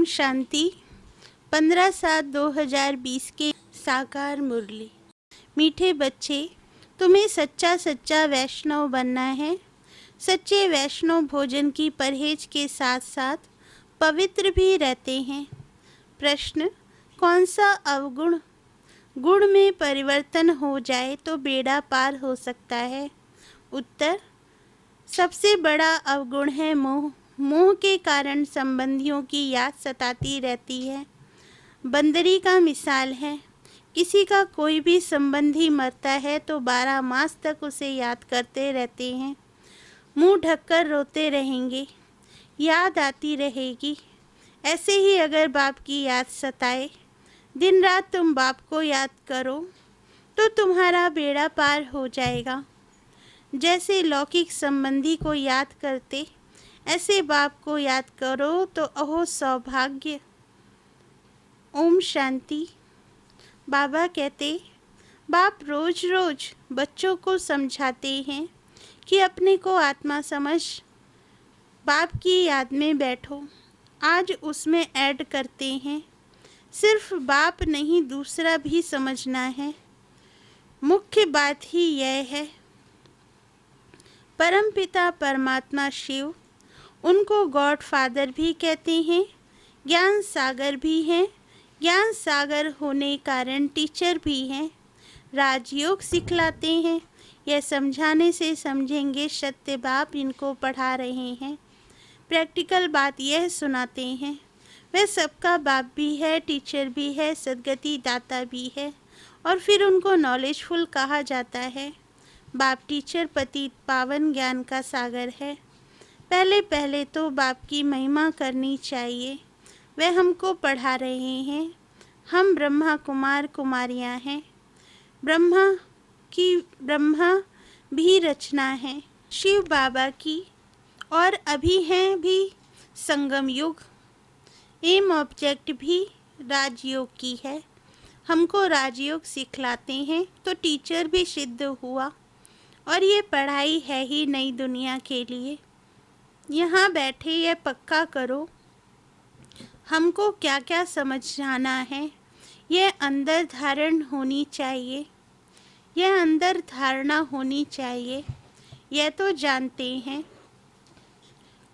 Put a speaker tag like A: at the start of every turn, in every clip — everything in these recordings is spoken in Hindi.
A: शांति। 15/7/2020 के साकार मुरली। मीठे बच्चे, तुम्हें सच्चा सच्चा वैष्णव बनना है। सच्चे वैष्णव भोजन की परहेज के साथ साथ पवित्र भी रहते हैं। प्रश्न, कौन सा अवगुण गुण में परिवर्तन हो जाए तो बेड़ा पार हो सकता है? उत्तर, सबसे बड़ा अवगुण है मोह। मोह के कारण संबंधियों की याद सताती रहती है। बंदरी का मिसाल है, किसी का कोई भी संबंधी मरता है तो 12 मास तक उसे याद करते रहते हैं। मुंह ढककर रोते रहेंगे, याद आती रहेगी। ऐसे ही अगर बाप की याद सताए, दिन रात तुम बाप को याद करो तो तुम्हारा बेड़ा पार हो जाएगा। जैसे लौकिक संबंधी को याद करते, ऐसे बाप को याद करो तो अहो सौभाग्य। ओम शांति। बाबा कहते, बाप रोज रोज बच्चों को समझाते हैं कि अपने को आत्मा समझ बाप की याद में बैठो। आज उसमें ऐड करते हैं, सिर्फ बाप नहीं दूसरा भी समझना है। मुख्य बात ही यह है, परमपिता परमात्मा शिव, उनको गॉड फादर भी कहते हैं, ज्ञान सागर भी हैं। ज्ञान सागर होने कारण टीचर भी हैं। राजयोग सिखलाते हैं। यह समझाने से समझेंगे सत्य बाप इनको पढ़ा रहे हैं। प्रैक्टिकल बात यह सुनाते हैं। वह सबका बाप भी है, टीचर भी है, सद्गति दाता भी है, और फिर उनको नॉलेजफुल कहा जाता है। बाप टीचर पतित पावन ज्ञान का सागर है। पहले पहले तो बाप की महिमा करनी चाहिए। वह हमको पढ़ा रहे हैं। हम ब्रह्मा कुमार कुमारियां हैं। ब्रह्मा भी रचना है शिव बाबा की, और अभी हैं भी संगम युग। एम ऑब्जेक्ट भी राजयोग की है। हमको राजयोग सिखलाते हैं तो टीचर भी सिद्ध हुआ, और ये पढ़ाई है ही नई दुनिया के लिए। यहाँ बैठे यह पक्का करो, हमको क्या क्या समझाना है, यह अंदर धारण होनी चाहिए। यह अंदर धारणा होनी चाहिए। यह तो जानते हैं,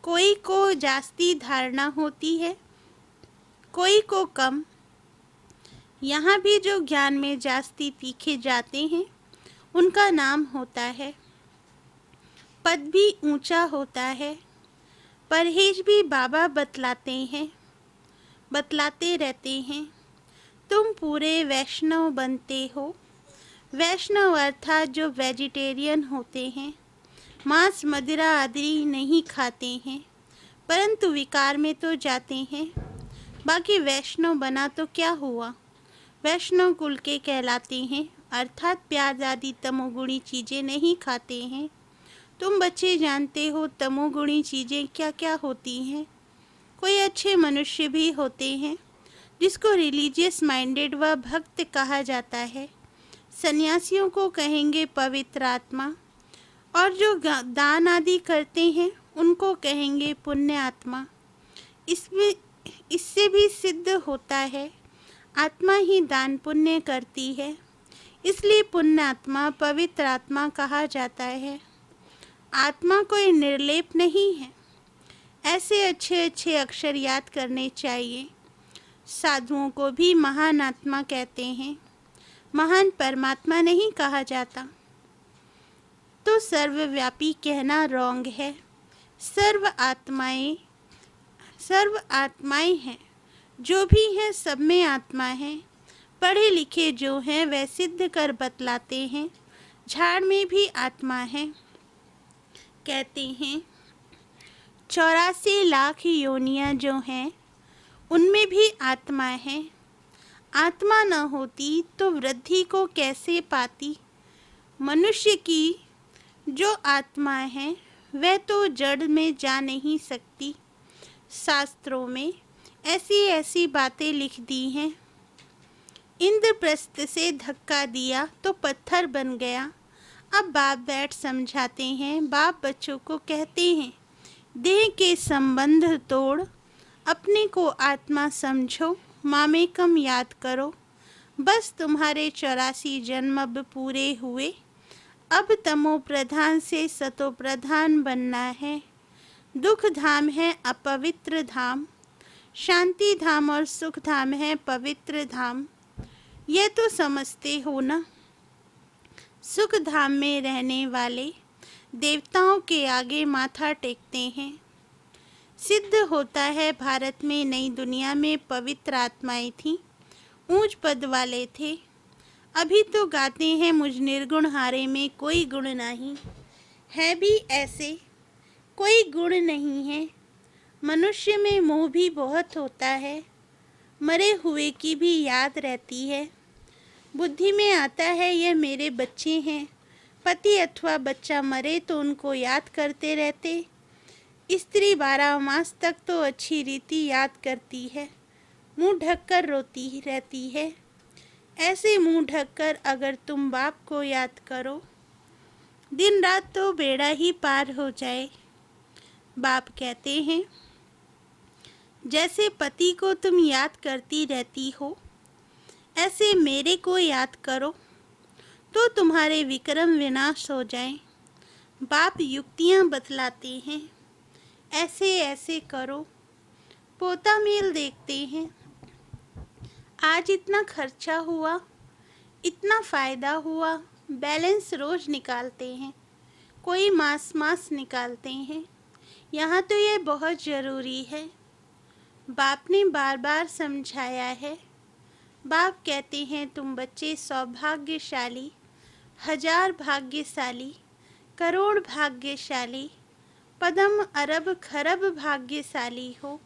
A: कोई को जास्ती धारणा होती है, कोई को कम। यहाँ भी जो ज्ञान में जास्ती तीखे जाते हैं, उनका नाम होता है, पद भी ऊंचा होता है। परहेज भी बाबा बतलाते रहते हैं। तुम पूरे वैष्णव बनते हो। वैष्णव अर्थात जो वेजिटेरियन होते हैं, मांस मदिरा आदि नहीं खाते हैं, परंतु विकार में तो जाते हैं। बाकी वैष्णव बना तो क्या हुआ, वैष्णव कुल के कहलाते हैं, अर्थात प्याज आदि तमोगुणी चीज़ें नहीं खाते हैं। तुम बच्चे जानते हो तमोगुणी चीज़ें क्या क्या होती हैं। कोई अच्छे मनुष्य भी होते हैं जिसको रिलीजियस माइंडेड व भक्त कहा जाता है। सन्यासियों को कहेंगे पवित्र आत्मा, और जो दान आदि करते हैं उनको कहेंगे पुण्य आत्मा। इससे भी सिद्ध होता है आत्मा ही दान पुण्य करती है, इसलिए पुण्य आत्मा पवित्र आत्मा कहा जाता है। आत्मा कोई निर्लेप नहीं है। ऐसे अच्छे अच्छे अक्षर याद करने चाहिए। साधुओं को भी महान आत्मा कहते हैं, महान परमात्मा नहीं कहा जाता। तो सर्वव्यापी कहना रॉन्ग है। सर्व आत्माएं हैं, जो भी हैं सब में आत्मा है। पढ़े लिखे जो हैं वह सिद्ध कर बतलाते हैं, झाड़ में भी आत्मा है। कहते हैं 84 लाख योनियां जो हैं उनमें भी आत्मा है। आत्मा न होती तो वृद्धि को कैसे पाती। मनुष्य की जो आत्मा है वह तो जड़ में जा नहीं सकती। शास्त्रों में ऐसी ऐसी बातें लिख दी हैं। इंद्रप्रस्थ से धक्का दिया तो पत्थर बन गया। अब बाप बैठ समझाते हैं। बाप बच्चों को कहते हैं, देह के संबंध तोड़, अपने को आत्मा समझो, मामेकम याद करो। बस तुम्हारे 84 जन्म अब पूरे हुए। अब तमो प्रधान से सतो प्रधान बनना है। दुख धाम है अपवित्र धाम, शांति धाम और सुख धाम है पवित्र धाम। यह तो समझते हो ना। सुख धाम में रहने वाले देवताओं के आगे माथा टेकते हैं। सिद्ध होता है भारत में नई दुनिया में पवित्र आत्माएं थीं, ऊंच पद वाले थे। अभी तो गाते हैं मुझ निर्गुण हारे में कोई गुण नहीं है, भी ऐसे कोई गुण नहीं है। मनुष्य में मोह भी बहुत होता है, मरे हुए की भी याद रहती है। बुद्धि में आता है यह मेरे बच्चे हैं, पति अथवा बच्चा मरे तो उनको याद करते रहते। स्त्री 12 मास तक तो अच्छी रीति याद करती है, मुंह ढककर रोती रहती है। ऐसे मुंह ढककर अगर तुम बाप को याद करो, दिन रात तो बेड़ा ही पार हो जाए। बाप कहते हैं, जैसे पति को तुम याद करती रहती हो, ऐसे मेरे को याद करो तो तुम्हारे विक्रम विनाश हो जाएं। बाप युक्तियाँ बतलाते हैं, ऐसे ऐसे करो। पोता मेल देखते हैं, आज इतना खर्चा हुआ, इतना फ़ायदा हुआ। बैलेंस रोज निकालते हैं, कोई मास निकालते हैं। यहाँ तो ये बहुत ज़रूरी है। बाप ने बार बार समझाया है। बाप कहते हैं, तुम बच्चे सौभाग्यशाली, 1000 भाग्यशाली, करोड़ भाग्यशाली, पदम अरब खरब भाग्यशाली हो।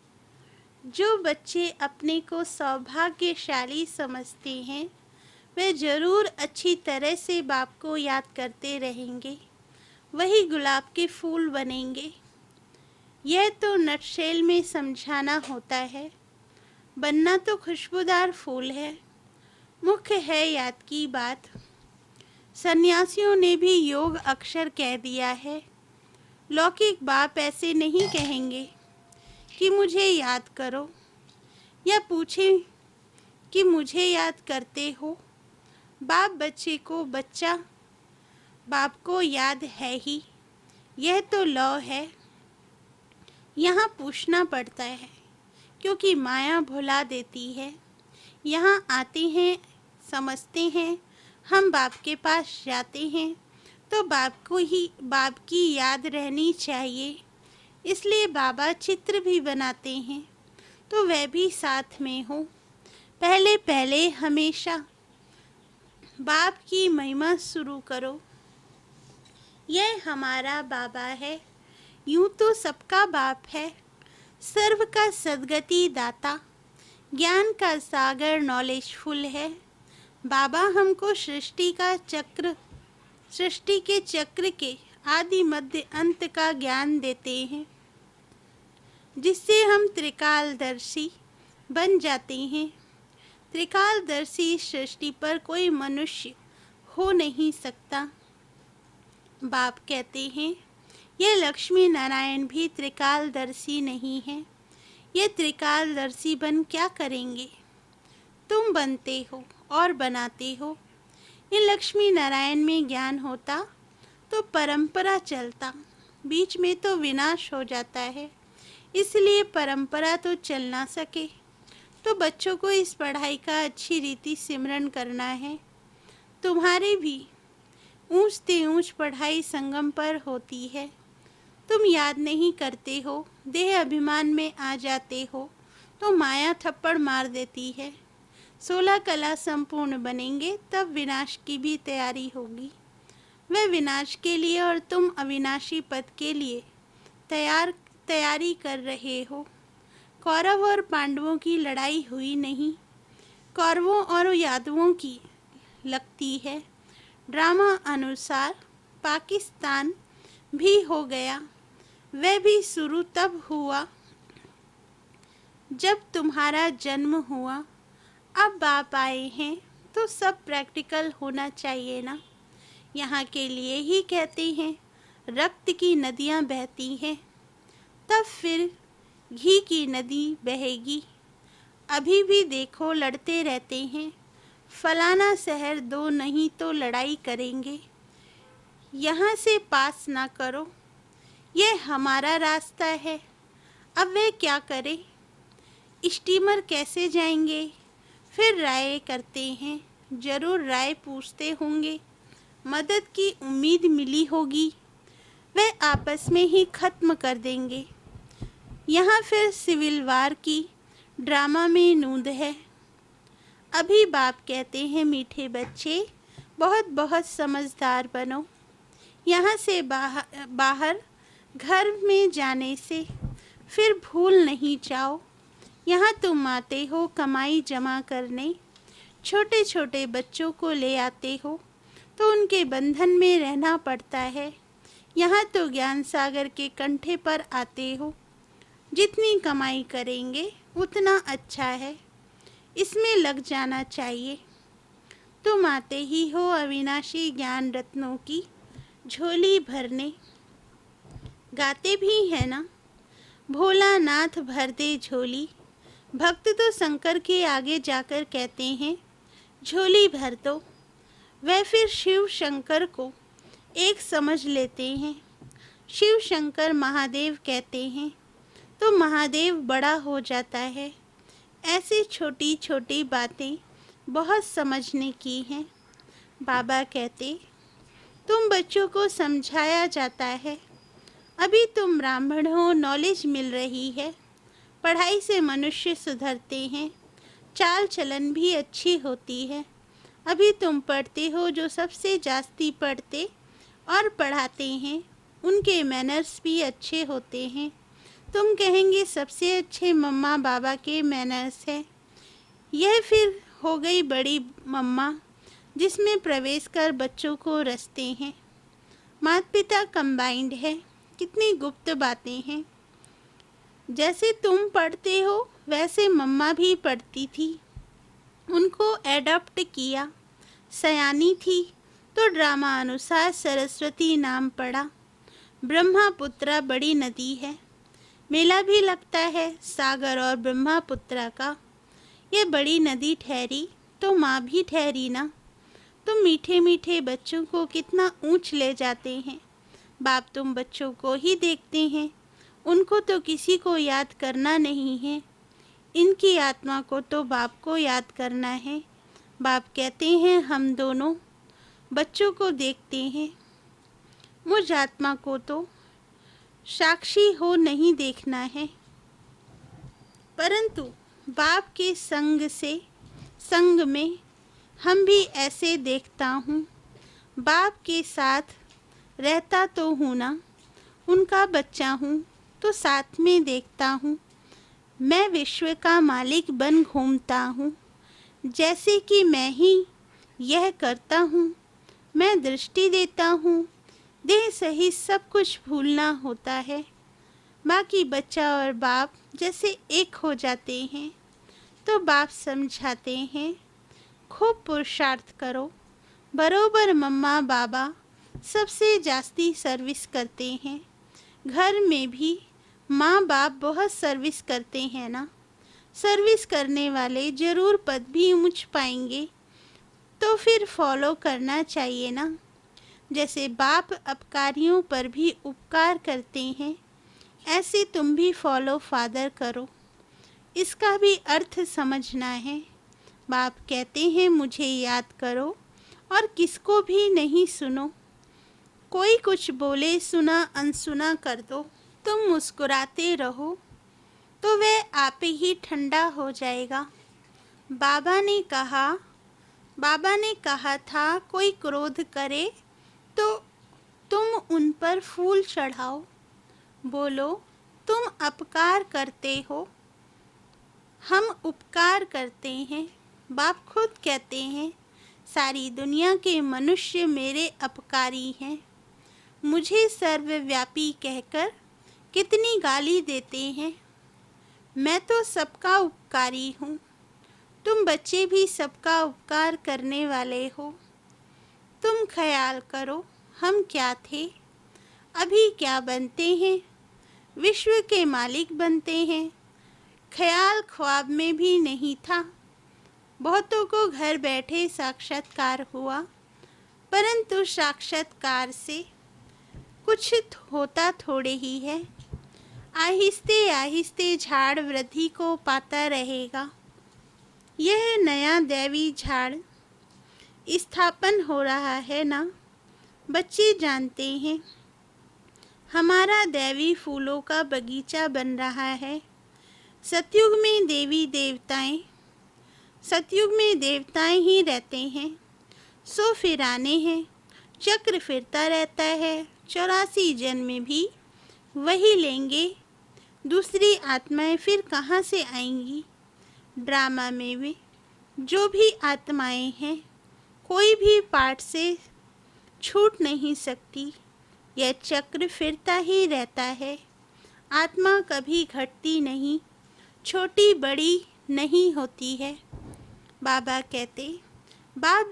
A: जो बच्चे अपने को सौभाग्यशाली समझते हैं, वे ज़रूर अच्छी तरह से बाप को याद करते रहेंगे, वही गुलाब के फूल बनेंगे। यह तो नटशेल में समझाना होता है। बनना तो खुशबूदार फूल है, मुख्य है याद की बात। सन्यासियों ने भी योग अक्षर कह दिया है। लौकिक बाप ऐसे नहीं कहेंगे कि मुझे याद करो, या पूछें कि मुझे याद करते हो। बाप बच्चे को बच्चा बाप को याद है ही, यह तो लौ है। यहाँ पूछना पड़ता है क्योंकि माया भुला देती है। यहाँ आते हैं, समझते हैं, हम बाप के पास जाते हैं तो बाप की याद रहनी चाहिए। इसलिए बाबा चित्र भी बनाते हैं तो वह भी साथ में हो। पहले पहले हमेशा बाप की महिमा शुरू करो। यह हमारा बाबा है, यूं तो सबका बाप है। सर्व का सद्गति दाता, ज्ञान का सागर नॉलेजफुल है। बाबा हमको सृष्टि के चक्र के आदि मध्य अंत का ज्ञान देते हैं, जिससे हम त्रिकालदर्शी बन जाते हैं। त्रिकालदर्शी सृष्टि पर कोई मनुष्य हो नहीं सकता। बाप कहते हैं, यह लक्ष्मी नारायण भी त्रिकालदर्शी नहीं है। ये त्रिकालदर्शी बन क्या करेंगे? तुम बनते हो और बनाते हो। इन लक्ष्मी नारायण में ज्ञान होता तो परंपरा चलता, बीच में तो विनाश हो जाता है। इसलिए परंपरा तो चल ना सके तो बच्चों को इस पढ़ाई का अच्छी रीति सिमरन करना है। तुम्हारी भी ऊंच से ऊंच पढ़ाई संगम पर होती है। तुम याद नहीं करते हो, देह अभिमान में आ जाते हो तो माया थप्पड़ मार देती है। 16 कला संपूर्ण बनेंगे तब विनाश की भी तैयारी होगी। वह विनाश के लिए और तुम अविनाशी पद के लिए तैयारी कर रहे हो। कौरव और पांडवों की लड़ाई हुई नहीं, कौरवों और यादवों की लगती है। ड्रामा अनुसार पाकिस्तान भी हो गया। वह भी शुरू तब हुआ जब तुम्हारा जन्म हुआ। अब बाप आए हैं तो सब प्रैक्टिकल होना चाहिए ना। यहाँ के लिए ही कहते हैं रक्त की नदियाँ बहती हैं। तब फिर घी की नदी बहेगी। अभी भी देखो लड़ते रहते हैं, फलाना शहर दो नहीं तो लड़ाई करेंगे। यहाँ से पास ना करो, ये हमारा रास्ता है। अब वे क्या करें, स्टीमर कैसे जाएंगे? फिर राय करते हैं, जरूर राय पूछते होंगे, मदद की उम्मीद मिली होगी, वे आपस में ही खत्म कर देंगे। यहाँ फिर सिविल वार की ड्रामा में नूंद है। अभी बाप कहते हैं, मीठे बच्चे बहुत बहुत समझदार बनो। यहाँ से बाहर घर में जाने से फिर भूल नहीं जाओ। यहाँ तुम आते हो कमाई जमा करने, छोटे छोटे बच्चों को ले आते हो तो उनके बंधन में रहना पड़ता है। यहाँ तो ज्ञान सागर के कंठे पर आते हो, जितनी कमाई करेंगे उतना अच्छा है, इसमें लग जाना चाहिए। तुम आते ही हो अविनाशी ज्ञान रत्नों की झोली भरने। गाते भी है ना, भोलानाथ भर दे झोली। भक्त तो शंकर के आगे जाकर कहते हैं, झोली भर दो। वह फिर शिव शंकर को एक समझ लेते हैं। शिव शंकर महादेव कहते हैं तो महादेव बड़ा हो जाता है। ऐसी छोटी छोटी बातें बहुत समझने की हैं। बाबा कहते, तुम बच्चों को समझाया जाता है, अभी तुम ब्राह्मण हो, नॉलेज मिल रही है, पढ़ाई से मनुष्य सुधरते हैं, चाल चलन भी अच्छी होती है। अभी तुम पढ़ते हो, जो सबसे जास्ती पढ़ते और पढ़ाते हैं उनके मैनर्स भी अच्छे होते हैं। तुम कहेंगे सबसे अच्छे मम्मा बाबा के मैनर्स हैं। यह फिर हो गई बड़ी मम्मा, जिसमें प्रवेश कर बच्चों को रचते हैं। माता पिता कंबाइंड है, कितनी गुप्त बातें हैं। जैसे तुम पढ़ते हो वैसे मम्मा भी पढ़ती थी, उनको एडॉप्ट किया। सयानी थी तो ड्रामा अनुसार सरस्वती नाम पड़ा। ब्रह्मपुत्रा बड़ी नदी है, मेला भी लगता है सागर और ब्रह्मपुत्रा का। ये बड़ी नदी ठहरी तो माँ भी ठहरी ना। तुम मीठे मीठे बच्चों को कितना ऊंच ले जाते हैं। बाप तुम बच्चों को ही देखते हैं, उनको तो किसी को याद करना नहीं है। इनकी आत्मा को तो बाप को याद करना है। बाप कहते हैं, हम दोनों बच्चों को देखते हैं, मुझ आत्मा को तो साक्षी हो नहीं देखना है। परंतु बाप के संग में हम भी ऐसे देखता हूँ। बाप के साथ रहता तो हूँ ना, उनका बच्चा हूँ तो साथ में देखता हूँ। मैं विश्व का मालिक बन घूमता हूँ, जैसे कि मैं ही यह करता हूँ। मैं दृष्टि देता हूँ, देह सहित सब कुछ भूलना होता है। बाकी बच्चा और बाप जैसे एक हो जाते हैं तो बाप समझाते हैं, खूब पुरुषार्थ करो। बरोबर मम्मा बाबा सबसे जास्ती सर्विस करते हैं। घर में भी माँ बाप बहुत सर्विस करते हैं ना। सर्विस करने वाले जरूर पद भी ऊंच पाएंगे, तो फिर फॉलो करना चाहिए ना। जैसे बाप अपकारियों पर भी उपकार करते हैं, ऐसे तुम भी फॉलो फादर करो। इसका भी अर्थ समझना है। बाप कहते हैं, मुझे याद करो और किसको भी नहीं सुनो। कोई कुछ बोले सुना अनसुना कर दो। तुम मुस्कुराते रहो तो वह आप ही ठंडा हो जाएगा। बाबा ने कहा था, कोई क्रोध करे तो तुम उन पर फूल चढ़ाओ। बोलो, तुम अपकार करते हो, हम उपकार करते हैं। बाप खुद कहते हैं, सारी दुनिया के मनुष्य मेरे अपकारी हैं। मुझे सर्वव्यापी कहकर कितनी गाली देते हैं। मैं तो सबका उपकारी हूँ। तुम बच्चे भी सबका उपकार करने वाले हो। तुम ख्याल करो, हम क्या थे, अभी क्या बनते हैं। विश्व के मालिक बनते हैं। ख्याल ख्वाब में भी नहीं था। बहुतों को घर बैठे साक्षात्कार हुआ, परंतु साक्षात्कार से कुछ होता थोड़े ही है। आहिस्ते आहिस्ते झाड़ वृद्धि को पाता रहेगा। यह नया दैवी झाड़ स्थापन हो रहा है ना। बच्चे जानते हैं हमारा दैवी फूलों का बगीचा बन रहा है। सतयुग में देवताएं ही रहते हैं। 100 फिराने हैं, चक्र फिरता रहता है। 84 जन्म भी वही लेंगे। दूसरी आत्माएं फिर कहाँ से आएंगी? ड्रामा में भी जो भी आत्माएं हैं, कोई भी पार्ट से छूट नहीं सकती। यह चक्र फिरता ही रहता है। आत्मा कभी घटती नहीं, छोटी बड़ी नहीं होती है। बाबा कहते, बाप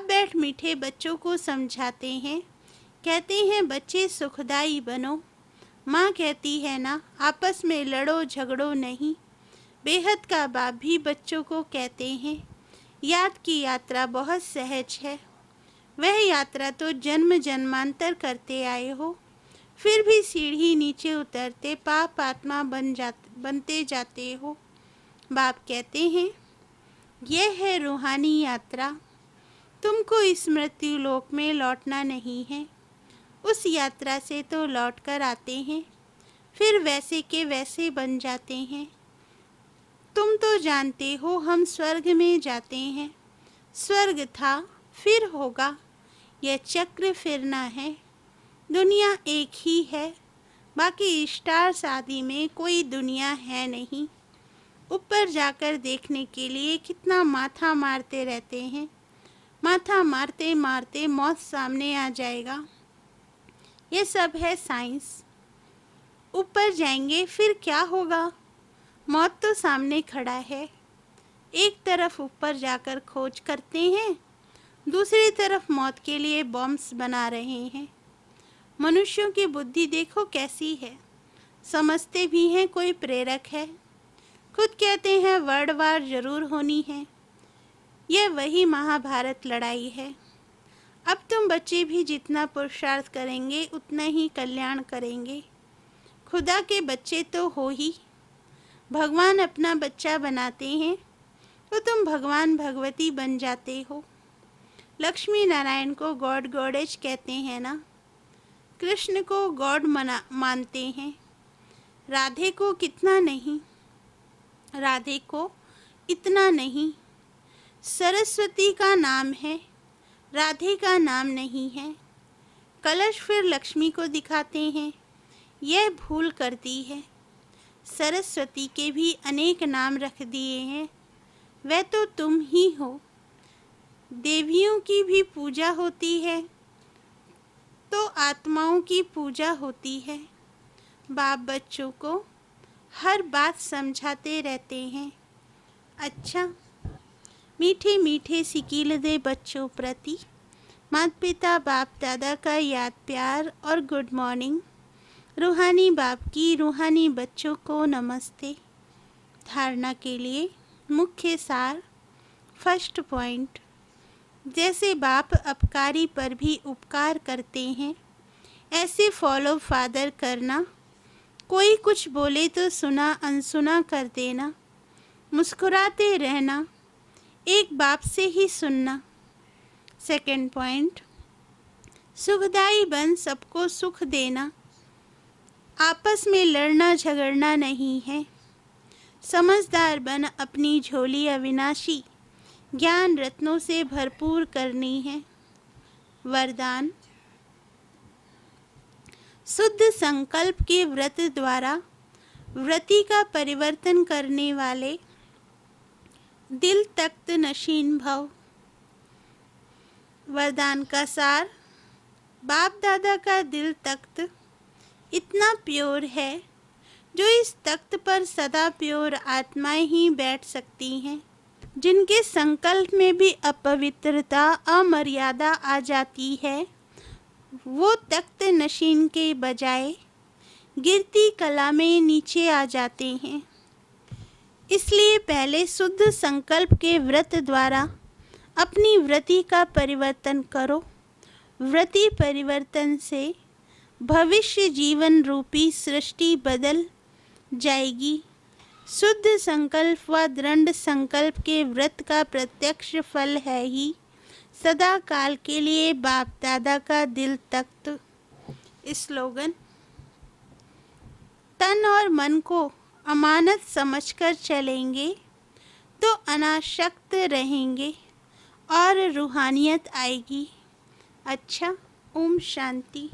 A: बैठ मीठे बच्चों को समझाते हैं। कहते हैं बच्चे सुखदाई बनो। माँ कहती है ना, आपस में लड़ो झगड़ो नहीं। बेहद का बाप भी बच्चों को कहते हैं, याद की यात्रा बहुत सहज है। वह यात्रा तो जन्म जन्मांतर करते आए हो, फिर भी सीढ़ी नीचे उतरते पाप आत्मा बनते जाते हो। बाप कहते हैं यह है रूहानी यात्रा। तुमको इस मृत्यु लोक में लौटना नहीं है। उस यात्रा से तो लौट कर आते हैं, फिर वैसे के वैसे बन जाते हैं। तुम तो जानते हो हम स्वर्ग में जाते हैं। स्वर्ग था, फिर होगा। यह चक्र फिरना है। दुनिया एक ही है, बाकी स्टार्स आदि में कोई दुनिया है नहीं। ऊपर जाकर देखने के लिए कितना माथा मारते रहते हैं। माथा मारते मारते मौत सामने आ जाएगा। यह सब है साइंस। ऊपर जाएंगे फिर क्या होगा? मौत तो सामने खड़ा है। एक तरफ ऊपर जाकर खोज करते हैं, दूसरी तरफ मौत के लिए बॉम्ब्स बना रहे हैं। मनुष्यों की बुद्धि देखो कैसी है। समझते भी हैं कोई प्रेरक है। खुद कहते हैं वर्ल्ड वार जरूर होनी है। यह वही महाभारत लड़ाई है। अब तुम बच्चे भी जितना पुरुषार्थ करेंगे उतना ही कल्याण करेंगे। खुदा के बच्चे तो हो ही। भगवान अपना बच्चा बनाते हैं तो तुम भगवान भगवती बन जाते हो। लक्ष्मी नारायण को गॉड गॉडेज कहते हैं ना। कृष्ण को गॉड मानते हैं। राधे को इतना नहीं। सरस्वती का नाम है, राधे का नाम नहीं है। कलश फिर लक्ष्मी को दिखाते हैं, यह भूल करती है। सरस्वती के भी अनेक नाम रख दिए हैं, वह तो तुम ही हो। देवियों की भी पूजा होती है तो आत्माओं की पूजा होती है। बाप बच्चों को हर बात समझाते रहते हैं। अच्छा, मीठे मीठे सिकील दे बच्चों प्रति माता पिता बाप दादा का याद प्यार और गुड मॉर्निंग। रूहानी बाप की रूहानी बच्चों को नमस्ते। धारणा के लिए मुख्य सार। फर्स्ट पॉइंट, जैसे बाप अपकारी पर भी उपकार करते हैं, ऐसे फॉलो फादर करना। कोई कुछ बोले तो सुना अनसुना कर देना। मुस्कुराते रहना, एक बाप से ही सुनना। सेकंड पॉइंट, सुखदाई बन सबको सुख देना। आपस में लड़ना झगड़ना नहीं है। समझदार बन अपनी झोली अविनाशी ज्ञान रत्नों से भरपूर करनी है। वरदान, शुद्ध संकल्प के व्रत द्वारा व्रति का परिवर्तन करने वाले दिल तख्त नशीन भव। वरदान का सार, बाप दादा का दिल तख्त इतना प्योर है जो इस तख्त पर सदा प्योर आत्माएं ही बैठ सकती हैं। जिनके संकल्प में भी अपवित्रता अमर्यादा आ जाती है, वो तख्त नशीन के बजाय गिरती कला में नीचे आ जाते हैं। इसलिए पहले शुद्ध संकल्प के व्रत द्वारा अपनी वृत्ति का परिवर्तन करो। वृत्ति परिवर्तन से भविष्य जीवन रूपी सृष्टि बदल जाएगी। शुद्ध संकल्प व दृढ़ संकल्प के व्रत का प्रत्यक्ष फल है ही सदा काल के लिए बाप दादा का दिल तख्त। स्लोगन: तन और मन को अमानत समझकर चलेंगे तो अनासक्त रहेंगे और रूहानियत आएगी। अच्छा, ओम शांति।